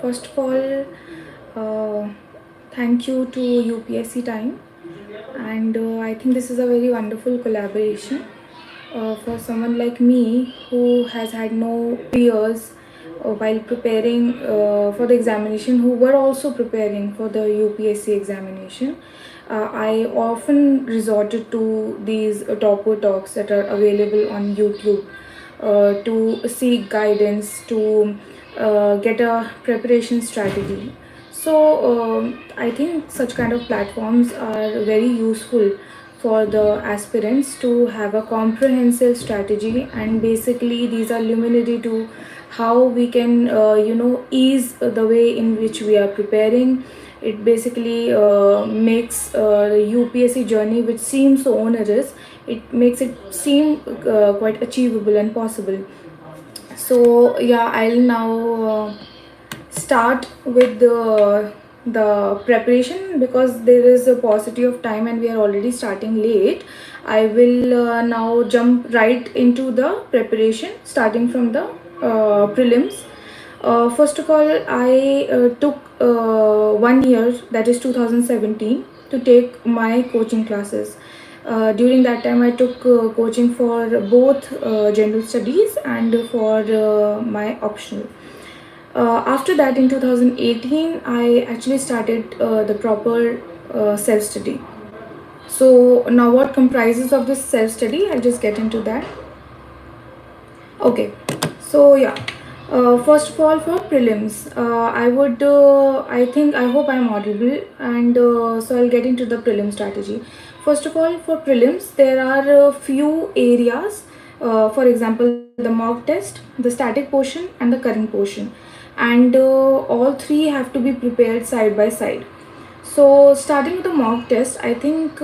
First of all, thank you to UPSC Time, and I think this is a very wonderful collaboration for someone like me who has had no peers while preparing for the examination, who were also preparing for the UPSC examination. I often resorted to these topper talks that are available on YouTube to seek guidance, to get a preparation strategy. So I think such kind of platforms are very useful for the aspirants to have a comprehensive strategy, and basically these are luminary to how we can ease the way in which we are preparing. It basically makes the UPSC journey, which seems so onerous, it makes it seem quite achievable and possible. So yeah, I'll now start with the preparation, because there is a paucity of time and we are already starting late. I will now jump right into the preparation, starting from the prelims. First of all, I took 1 year, that is 2017, to take my coaching classes. During that time, I took coaching for both general studies and for my optional. After that, in 2018, I actually started the proper self-study. So now what comprises of this self-study, I'll just get into that. Okay, so yeah, first of all, for prelims, I hope I'm audible, and so I'll get into the prelim strategy. First of all, for prelims, there are a few areas, for example, the mock test, the static portion, and the current portion, and all three have to be prepared side by side. So starting with the mock test, I think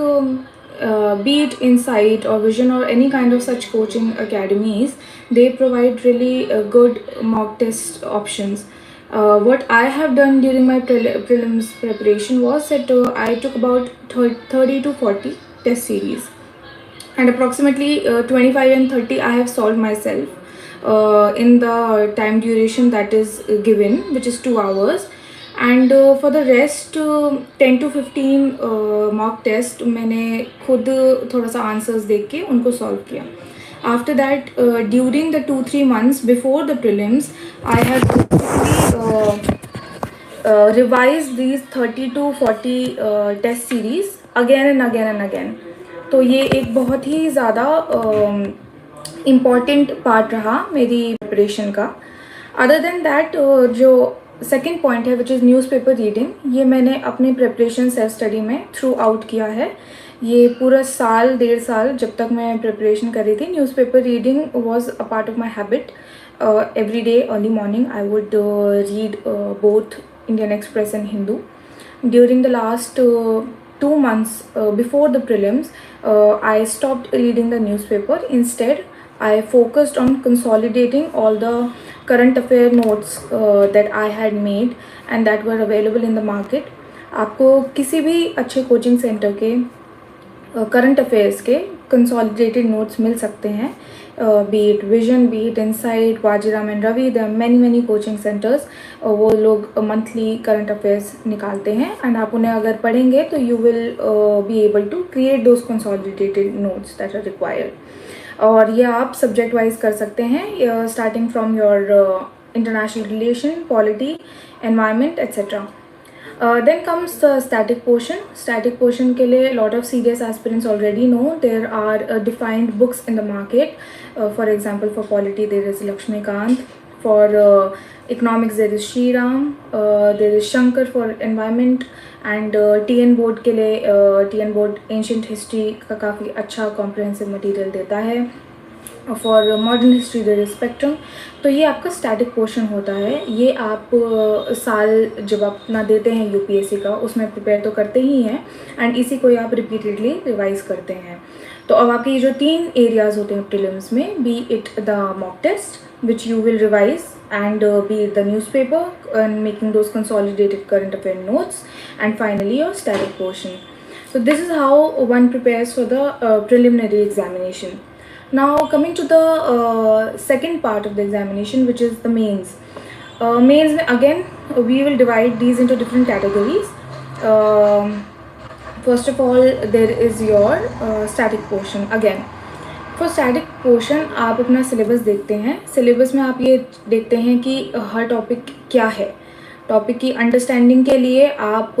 be it Insight or Vision or any kind of such coaching academies, they provide really good mock test options. What I have done during my prelims preparation was that I took about 30 to 40 test series, and approximately 25 and 30 I have solved myself in the time duration that is given, which is 2 hours. And for the rest 10 to 15 mock test मैंने खुद थोड़ा सा answers देख के उनको solve किया. After that, during the 2-3 months before the prelims, I have revised these 30 to 40 test series again and again and again. तो ये एक बहुत ही ज़्यादा इम्पॉर्टेंट पार्ट रहा मेरी प्रिपरेशन का. अदर देन दैट, जो सेकेंड पॉइंट है विच इज़ न्यूज़पेपर रीडिंग, ये मैंने अपने प्रिपरेशन सेल्फ स्टडी में थ्रू आउट किया है. ये पूरा साल 1.5 साल जब तक मैं प्रिपरेशन कर रही थी, newspaper reading was a part of my habit. Every day early morning I would read both Indian Express and Hindu. During the last 2 months before the prelims, I stopped reading the newspaper. Instead, I focused on consolidating all the current affair notes that I had made and that were available in the market. आपको किसी भी अच्छे coaching centre के current affairs के consolidated notes मिल सकते हैं. Be it Vision, be it Insight, Vajiram and Ravi, there many coaching centres. वो लोग मंथली करंट अफेयर्स निकालते हैं, एंड आप उन्हें अगर पढ़ेंगे तो you will be able to create those consolidated notes that are required. और ये आप सब्जेक्ट वाइज कर सकते हैं, starting from your international relation, polity, environment, etcetera. Then comes the static portion. Static portion के लिए lot of serious aspirants already know there are defined books in the market. For example, for polity there is Lakshmikant. For economics there is Shriram. There is Shankar for environment. And TN board के लिए TN board ancient history का काफ़ी अच्छा comprehensive material देता है. For modern history there is spectrum. तो ये आपका स्टैटिक पोर्शन होता है. ये आप साल जब आप अपना देते हैं यूपीएससी का, उसमें प्रिपेयर तो करते ही हैं, एंड इसी को आप रिपीटेडली रिवाइज करते हैं. तो अब आपके ये जो 3 एरियाज होते हैं प्रीलिम्स में, be it the mock test which you will revise, and be it the newspaper and making those consolidated current affair notes, and finally your static portion. So this is how one prepares for the preliminary examination. Now coming to the second part of the examination, which is the mains. Mains में again we will divide these into different categories. First of all, there is your static portion. Again, for static portion आप अपना syllabus देखते हैं. Syllabus में आप ये देखते हैं कि हर टॉपिक क्या है. टॉपिक की अंडरस्टैंडिंग के लिए आप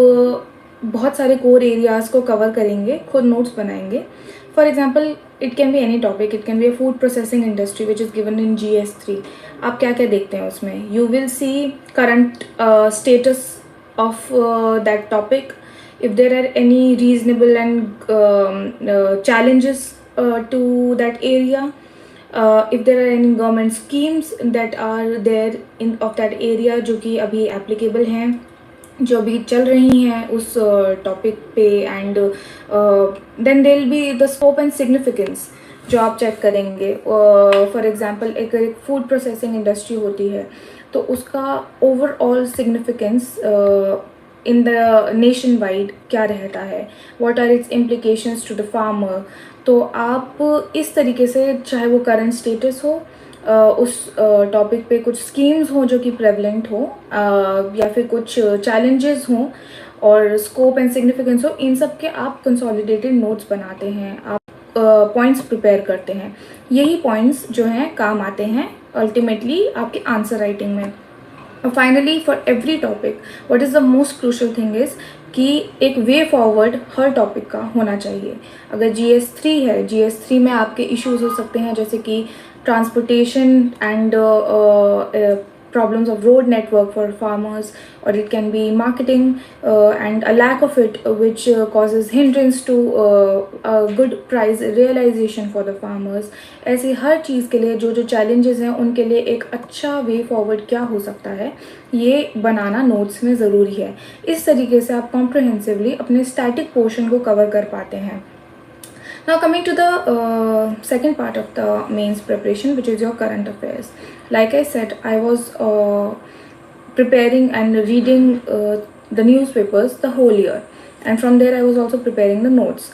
बहुत सारे कोर एरियाज़ को कवर करेंगे, खुद नोट्स बनाएंगे. For example, it can be any topic. It can be a food processing industry which is given in GS3. आप क्या क्या देखते हैं उसमें? You will see current status of that topic, if there are any reasonable and challenges to that area, if there are any government schemes that are there in of that area जो कि अभी applicable हैं, जो अभी चल रही हैं उस टॉपिक पे, and then there will be the scope and significance जो आप चेक करेंगे. फॉर एग्जांपल, एक फूड प्रोसेसिंग इंडस्ट्री होती है तो उसका overall significance in the nationwide क्या रहता है, what are its implications to the farmer. तो आप इस तरीके से, चाहे वो करंट स्टेटस हो, उस टॉपिक पे कुछ स्कीम्स हो जो कि प्रेवलेंट हो, या फिर कुछ चैलेंजेस हों और स्कोप एंड सिग्निफिकेंस हो, इन सब के आप कंसोलिडेटेड नोट्स बनाते हैं, आप पॉइंट्स प्रिपेयर करते हैं. यही पॉइंट्स जो हैं काम आते हैं अल्टीमेटली आपके आंसर राइटिंग में. Finally, for every topic what is the most crucial thing is कि एक वे फॉरवर्ड हर टॉपिक का होना चाहिए. अगर GS3 है, GS3 में आपके इश्यूज हो सकते हैं जैसे कि transportation and problems of road network for farmers, or it can be marketing and a lack of it, which causes hindrance to a good price realization for the farmers. ऐसी हर चीज़ के लिए जो जो challenges हैं उनके लिए एक अच्छा वे फॉरवर्ड क्या हो सकता है, ये बनाना नोट्स में ज़रूरी है. इस तरीके से आप कॉम्प्रहेंसिवली अपने स्टैटिक पोर्शन को कवर कर पाते हैं. Now coming to the second part of the mains preparation, which is your current affairs. Like I said, I was preparing and reading the newspapers the whole year, and from there I was also preparing the notes.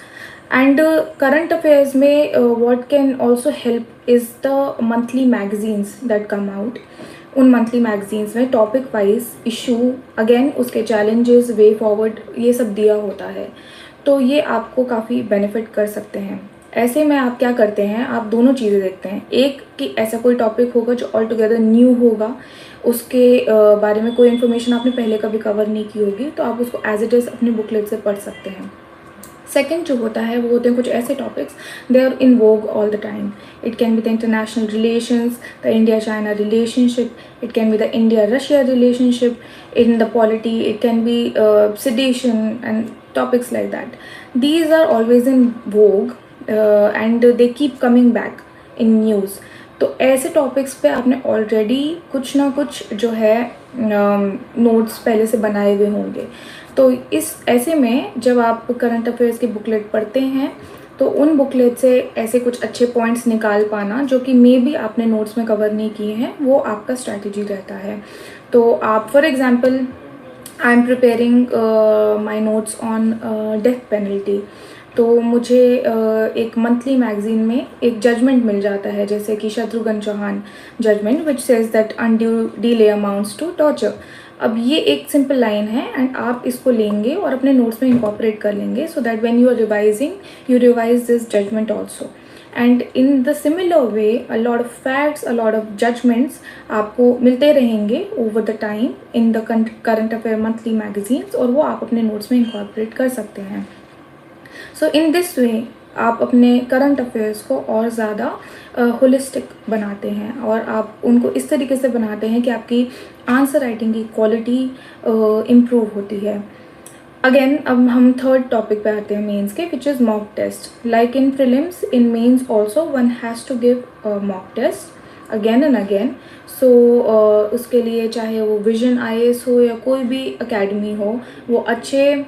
And current affairs में what can also help is the monthly magazines that come out. उन monthly magazines में topic wise issue, again उसके challenges, way forward, ये सब दिया होता है. तो ये आपको काफ़ी बेनिफिट कर सकते हैं. ऐसे में आप क्या करते हैं, आप दोनों चीज़ें देखते हैं. एक कि ऐसा कोई टॉपिक होगा जो ऑल टुगेदर न्यू होगा, उसके बारे में कोई इन्फॉर्मेशन आपने पहले कभी कवर नहीं की होगी, तो आप उसको एज इट इज़ अपनी बुकलेट से पढ़ सकते हैं. सेकेंड जो होता है वो होते हैं कुछ ऐसे topics, they are in vogue all the time. It can be the international relations, the India China relationship, it can be the India Russia relationship, in the polity it can be sedition and topics like that. These are always in vogue and they keep coming back in news. तो ऐसे topics पे आपने already कुछ ना कुछ जो है notes पहले से बनाए हुए होंगे. तो इस ऐसे में जब आप करंट अफेयर्स की बुकलेट पढ़ते हैं तो उन बुकलेट से ऐसे कुछ अच्छे पॉइंट्स निकाल पाना जो कि मे बी आपने नोट्स में कवर नहीं किए हैं, वो आपका स्ट्रैटेजी रहता है. तो आप for example, I am preparing my notes on death penalty. तो मुझे एक मंथली मैगजीन में एक जजमेंट मिल जाता है, जैसे कि Shatrughan Chauhan judgment which says that undue delay amounts to torture. अब ये एक सिंपल लाइन है एंड आप इसको लेंगे और अपने नोट्स में इंकॉर्पोरेट कर लेंगे, so that when you are revising you revise this judgment also. And in the similar way a lot of facts, a lot of judgments आपको मिलते रहेंगे over the time in the current affair monthly magazines, और वो आप अपने notes में incorporate कर सकते हैं. सो इन दिस वे आप अपने करंट अफेयर्स को और ज़्यादा होलिस्टिक बनाते हैं और आप उनको इस तरीके से बनाते हैं कि आपकी आंसर राइटिंग की क्वालिटी इम्प्रूव होती है. अगेन अब हम थर्ड टॉपिक पे आते हैं मेंस के, which is mock test. Like in prelims, in mains also one has to give mock test again and again. So उसके लिए चाहे वो विजन IAS हो या कोई भी अकेडमी हो, वो अच्छे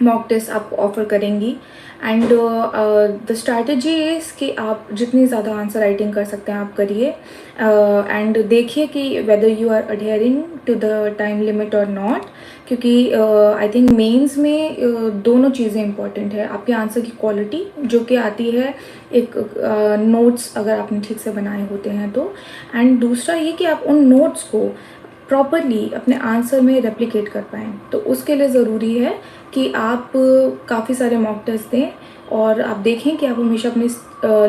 मॉक टेस्ट आपको ऑफर करेंगी. एंड द स्ट्रैटेजी इज़ कि आप जितनी ज़्यादा आंसर राइटिंग कर सकते हैं आप करिए, एंड देखिए कि whether you are adhering to the time limit और नॉट, क्योंकि आई थिंक मेंस में दोनों चीज़ें इंपॉर्टेंट है. आपके आंसर की क्वालिटी जो कि आती है एक नोट्स अगर आपने ठीक से बनाए होते हैं तो, एंड दूसरा ये कि आप उन नोट्स को प्रॉपरली अपने आंसर में रेप्लिकेट कर पाएँ। तो उसके लिए ज़रूरी है कि आप काफ़ी सारे मॉक टेस्ट दें और आप देखें कि आप हमेशा अपनी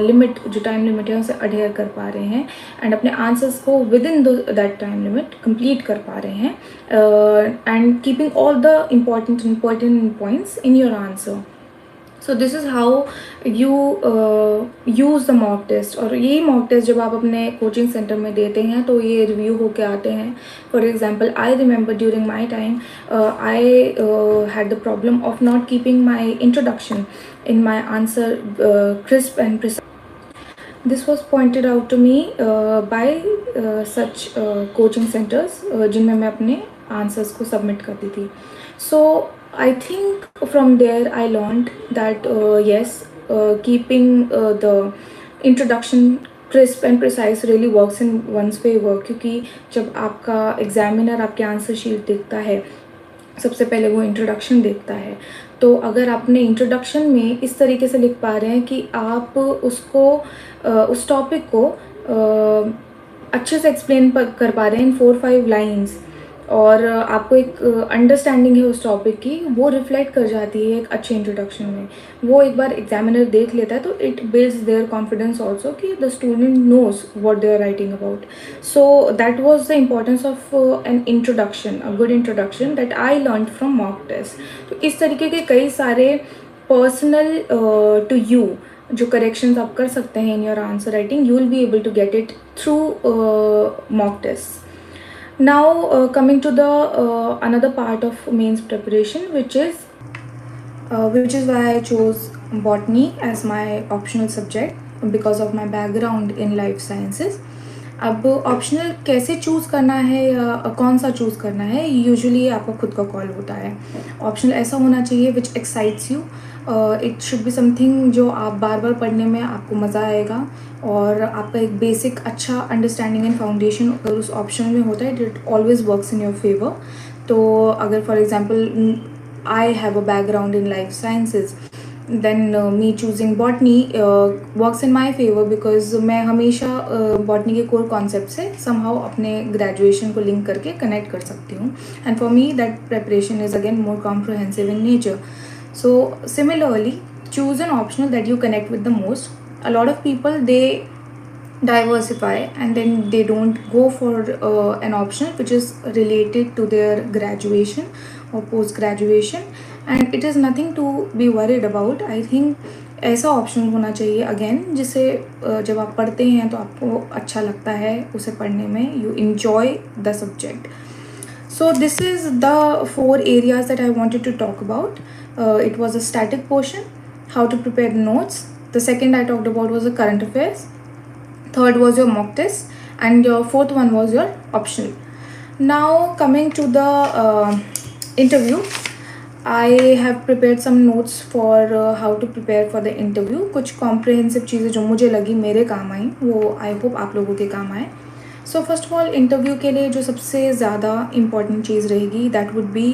लिमिट, जो टाइम लिमिट है, उसे अडेयर कर पा रहे हैं एंड अपने आंसर्स को within that time limit complete कर पा रहे हैं and keeping all the important points in your answer. So this is how you use the mock test. और यही मॉक टेस्ट जब आप अपने कोचिंग सेंटर में देते हैं तो ये रिव्यू होके आते हैं। For example, I remember during my time I had the problem of not keeping my introduction in my answer crisp and precise. This was pointed out to me by such coaching centers जिनमें मैं अपने answers को submit करती थी. So I think from there I learned that yes, keeping the introduction crisp and precise really works in one's favor, क्योंकि जब आपका examiner आपके answer sheet देखता है, सबसे पहले वो इंट्रोडक्शन देखता है। तो अगर आपने इंट्रोडक्शन में इस तरीके से लिख पा रहे हैं कि आप उसको उस टॉपिक को अच्छे से एक्सप्लेन कर पा रहे हैं इन 4-5 लाइंस, और आपको एक अंडरस्टैंडिंग है उस टॉपिक की, वो रिफ्लेक्ट कर जाती है एक अच्छे इंट्रोडक्शन में। वो एक बार एग्जामिनर देख लेता है तो it builds their confidence also कि the student knows what they are writing about. So that was the importance of an introduction, a good introduction that I learn from mock test. तो इस तरीके के कई सारे पर्सनल टू यू जो corrections आप कर सकते हैं in your answer writing, you will be able to get it through mock test. Now coming to the another part of mains preparation, which is why I chose botany as my optional subject because of my background in life sciences. अब optional कैसे choose करना है या कौन सा choose करना है, usually आपका खुद का कॉल होता है। ऑप्शनल ऐसा होना चाहिए which excites you, it should be something जो आप बार बार पढ़ने में आपको मज़ा आएगा और आपका एक बेसिक अच्छा अंडरस्टैंडिंग एंड फाउंडेशन अगर उस ऑप्शन में होता है, it always works in your favour. तो अगर for example I have a background in life sciences, then me choosing botany works in my favor because मैं हमेशा botany के core concept से somehow अपने graduation को link करके connect कर सकती हूँ, and for me that preparation is again more comprehensive in nature. So similarly, choose an optional that you connect with the most. A lot of people, they diversify and then they don't go for an optional which is related to their graduation or post graduation, and it is nothing to be worried about. I think ऐसा option होना चाहिए again जिसे जब आप पढ़ते हैं तो आपको अच्छा लगता है उसे पढ़ने में, you enjoy the subject. So this is the 4 areas that I wanted to talk about. It was a static portion, how to prepare notes. The second I talked about was the current affairs. Third was your mock test, and your fourth one was your optional. Now coming to the interview, I have prepared some notes for how to prepare for the interview. कुछ comprehensive चीज़ें जो मुझे लगी मेरे काम आई, वो I hope आप लोगों के काम आए. So first of all, interview के लिए जो सबसे ज़्यादा important चीज़ रहेगी, that would be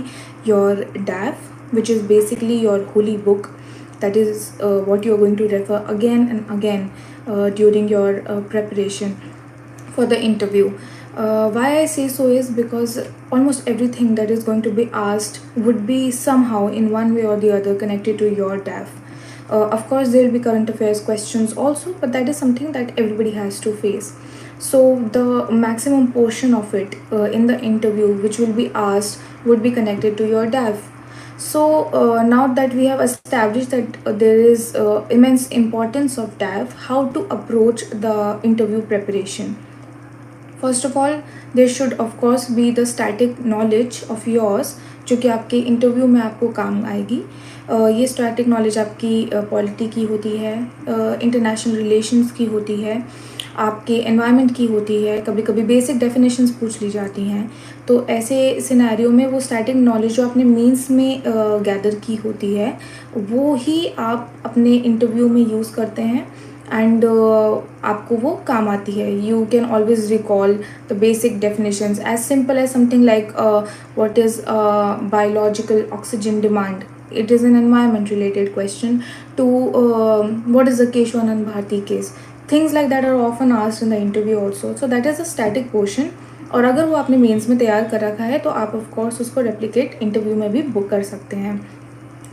your DAF, which is basically your holy book. That is what you are going to refer again and again during your preparation for the interview. Why I say so is because almost everything that is going to be asked would be somehow in one way or the other connected to your DAF. Of course, there will be current affairs questions also, but that is something that everybody has to face. So the maximum portion of it in the interview which will be asked would be connected to your DAF. So now that we have established that there is immense importance of DAF, how to approach the interview preparation? First of all, there should of course be the static knowledge of yours जो कि आपके interview में आपको काम आएगी। ये static knowledge आपकी polity की होती है, इंटरनेशनल रिलेशंस की होती है, आपके एनवायरनमेंट की होती है, कभी कभी बेसिक डेफिनेशंस पूछ ली जाती हैं। तो ऐसे सिनेरियो में वो स्टैटिक नॉलेज जो आपने मीन्स में गैदर की होती है वो ही आप अपने इंटरव्यू में यूज़ करते हैं एंड आपको वो काम आती है. You can always recall the basic definitions as simple as something like what is biological oxygen demand. It is an environment related question to what is the Keshwanand Bharti case. Things like that are often asked in the interview also. So that is a static portion और अगर वो आपने mains में तैयार कर रखा है तो आप ऑफ कोर्स उसको रेप्लिकेट इंटरव्यू में भी बुक कर सकते हैं।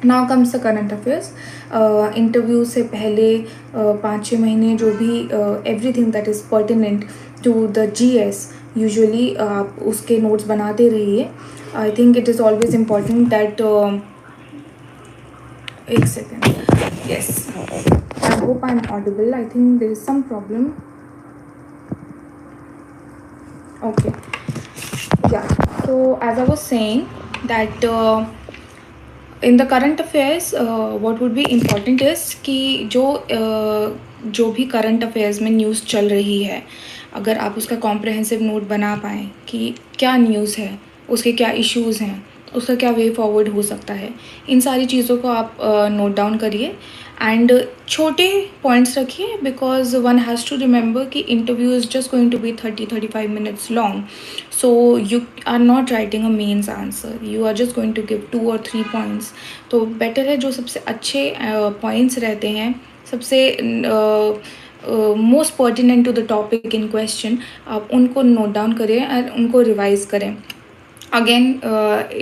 Now comes the current affairs. Interview से पहले 5-6 महीने जो भी everything that is pertinent to the GS usually आप उसके नोट्स बनाते रहिए। I think it is always important that एक second, yes, I hope I am audible, I think there is some problem. Okay, yeah, so as I was saying that in the current affairs what would be important is कि जो भी current affairs में news चल रही है, अगर आप उसका कॉम्प्रहेंसिव नोट बना पाएँ कि क्या न्यूज़ है, उसके क्या इश्यूज़ हैं, उसका क्या वे फॉरवर्ड हो सकता है, इन सारी चीज़ों को आप नोट डाउन करिए एंड छोटे पॉइंट्स रखिए, because one has to remember कि interview is just going to be 30-35 minutes long, so you are not writing a mains answer, you are just going to give 2 or 3 points। तो better है जो सबसे अच्छे points रहते हैं, सबसे most pertinent to the topic in question, आप उनको नोट डाउन करें और उनको रिवाइज करें। अगेन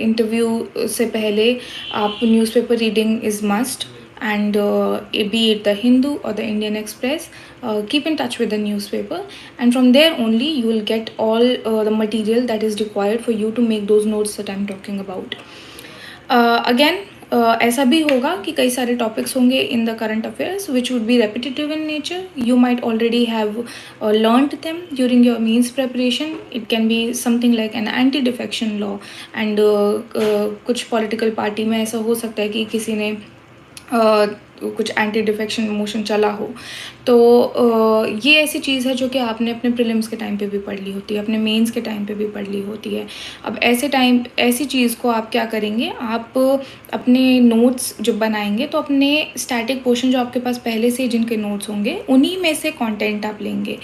इंटरव्यू से पहले आप newspaper reading is must, and be it the Hindu or the Indian Express, keep in touch with the newspaper, and from there only you will get all the material that is required for you to make those notes that I'm talking about. Again ऐसा भी होगा कि कई सारे topics होंगे इन the current affairs which would be repetitive in nature, you might already have learned them during your means preparation. It can be something like an anti defection law, and कुछ political party में ऐसा हो सकता है कि किसी ने कुछ एंटी डिफेक्शन मोशन चला हो, तो ये ऐसी चीज़ है जो कि आपने अपने प्रीलिम्स के टाइम पे भी पढ़ ली होती है, अपने मेंस के टाइम पे भी पढ़ ली होती है। अब ऐसी चीज़ को आप क्या करेंगे, आप अपने नोट्स जो बनाएंगे तो अपने स्टैटिक पोर्शन जो आपके पास पहले से जिनके नोट्स होंगे उन्हीं में से कंटेंट आप लेंगे।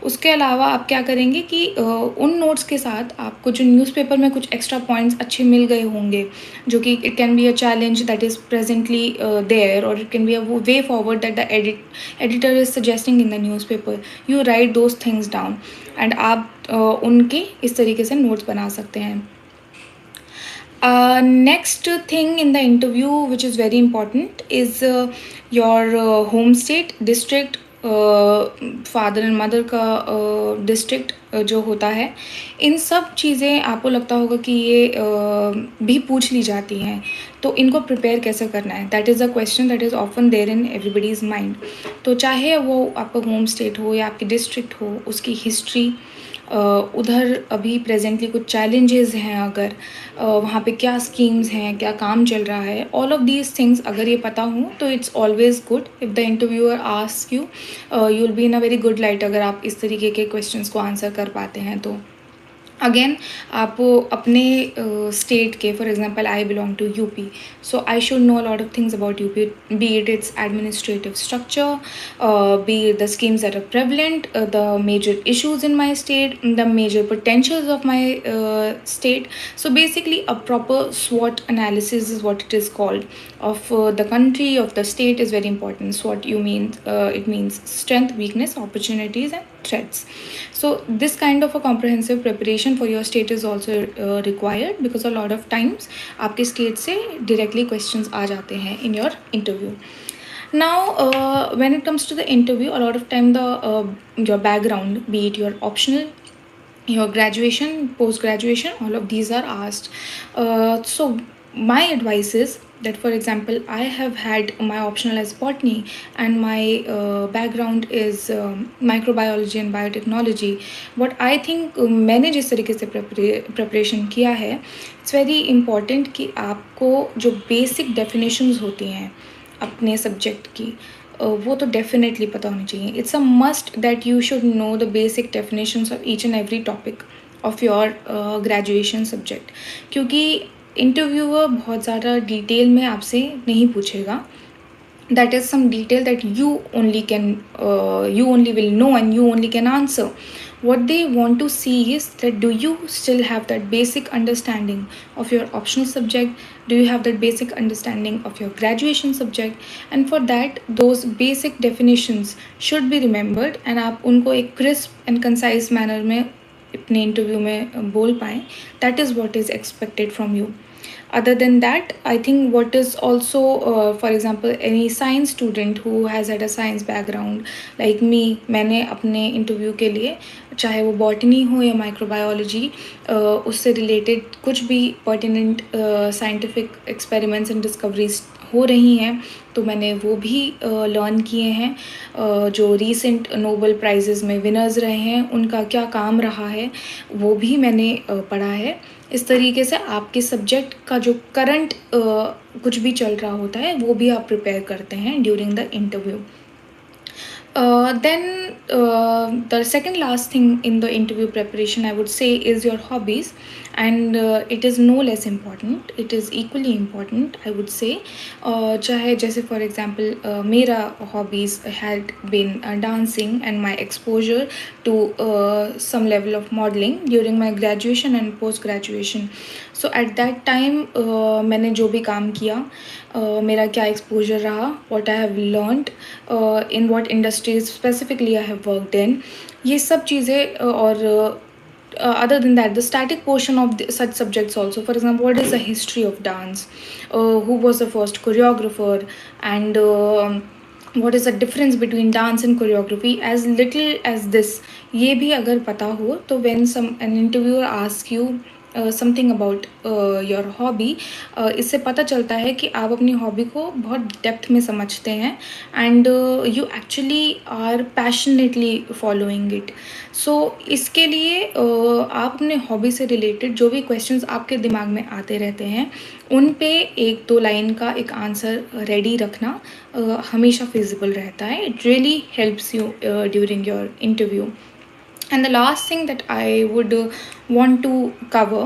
उसके अलावा आप क्या करेंगे कि उन नोट्स के साथ आपको जो न्यूज़पेपर में कुछ एक्स्ट्रा पॉइंट्स अच्छे मिल गए होंगे, जो कि it can be a challenge that is presently there, और it can be a way forward that the editor is suggesting in the newspaper, you write those things down and आप उनके इस तरीके से नोट्स बना सकते हैं। Next thing in the interview which is very important is your home state, district, father and mother का district जो होता है, इन सब चीज़ें आपको लगता होगा कि ये भी पूछ ली जाती हैं, तो इनको प्रिपेयर कैसे करना है, that is a question that is often there in everybody's mind. तो चाहे वो आपका होम स्टेट हो या आपकी डिस्ट्रिक्ट हो, उसकी हिस्ट्री, उधर अभी प्रेजेंटली कुछ चैलेंजेस हैं, अगर वहाँ पे क्या स्कीम्स हैं, क्या काम चल रहा है, ऑल ऑफ दीज थिंग्स अगर ये पता हो तो it's always good if the interviewer ask you, you will be in a very good light अगर आप इस तरीके के क्वेश्चंस को आंसर कर पाते हैं। तो अगेन आप अपने स्टेट के, for example I belong to UP, so I should know a lot of things about UP, be it its administrative structure, be it the schemes that are prevalent, the major issues in my state, the major potentials of my state. So basically a proper SWOT analysis is what it is called, of the country, of the state is very important. SWOT, you mean it means strength, weakness, opportunities and threats. So this kind of a comprehensive preparation for your state is also required, because a lot of times आपके state से directly questions आ जाते हैं in your interview. Now when it comes to the interview, a lot of time the your background, be it your optional, your graduation, post graduation, all of these are asked. So my advice is that, for example, I have had my optional as botany and my background is microbiology and biotechnology. What I think मैंने जिस तरीके से preparation किया है, it's very important कि आपको जो basic definitions होती हैं अपने subject की, वो तो डेफिनेटली पता होनी चाहिए। It's a must that you should know the basic definitions of each and every topic of your graduation subject, क्योंकि इंटरव्यूअर बहुत ज़्यादा डिटेल में आपसे नहीं पूछेगा। that is some detail that you only will know and you only can answer. What they want to see is that do you still have that basic understanding of your optional subject, do you have that basic understanding of your graduation subject, and for that those basic definitions should be remembered and आप उनको एक crisp and concise manner में अपने interview में बोल पाएँ, that is what is expected from you. Other than that, I think what is also, for example, any science student who has had a science background like me, मैंने अपने interview के लिए चाहे वो बॉटनी हो या माइक्रोबायोलॉजी, उससे related कुछ भी pertinent scientific experiments and discoveries हो रही हैं, तो मैंने वो भी लर्न किए हैं. जो रीसेंट नोबेल प्राइजेज़ में विनर्स रहे हैं उनका क्या काम रहा है वो भी मैंने पढ़ा है. इस तरीके से आपके सब्जेक्ट का जो करंट कुछ भी चल रहा होता है वो भी आप प्रिपेयर करते हैं during the interview. Then the second last thing in the interview preparation I would say is your hobbies, and it is no less important, it is equally important I would say. चाहे जैसे for example मेरा hobbies had been dancing and my exposure to some level of modeling during my graduation and post graduation. So at that time मैंने जो भी काम किया, मेरा क्या एक्सपोजर रहा, what I have learned, in what industries specifically I have worked in, ये सब चीज़ें. और other than that, the static portion of such subjects also, for example, what is the history of dance, who was the first choreographer, and what is the difference between dance and choreography, as little as this, ये भी अगर पता हो तो when an interviewer asks you something about your hobby, इससे पता चलता है कि आप अपनी हॉबी को बहुत डेप्थ में समझते हैं and you actually are passionately following it. So इसके लिए आप अपने हॉबी से रिलेटेड जो भी क्वेश्चंस आपके दिमाग में आते रहते हैं उन पे 1-2 लाइन का एक आंसर रेडी रखना हमेशा फिजिबल रहता है. It really helps you during your interview. And the last thing that I would want to cover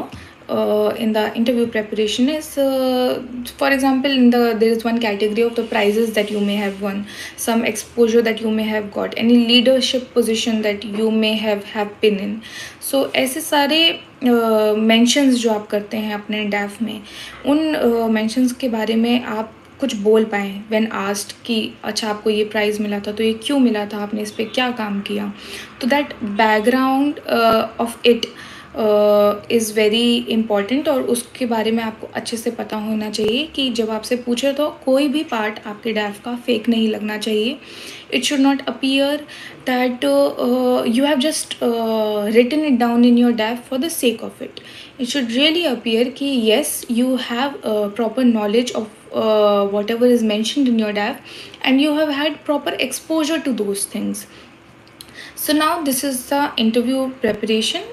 in the interview preparation is, for example, there is one category of the prizes that you may have won, some exposure that you may have got, any leadership position that you may have been in. So ऐसे सारे mentions जो आप करते हैं अपने DAF में, उन mentions के बारे में आप कुछ बोल पाएँ व्हेन आस्क्ड कि अच्छा आपको ये प्राइज़ मिला था तो ये क्यों मिला था, आपने इस पे क्या काम किया. तो that background of it is very important, और उसके बारे में आपको अच्छे से पता होना चाहिए कि जब आपसे पूछे तो कोई भी पार्ट आपके डैफ का फेक नहीं लगना चाहिए. It should not appear that you have just written it down in your DAF for the sake of it. It should really appear कि yes, you have proper knowledge of whatever is mentioned in your DAF and you have had proper exposure to those things. So now this is the interview preparation.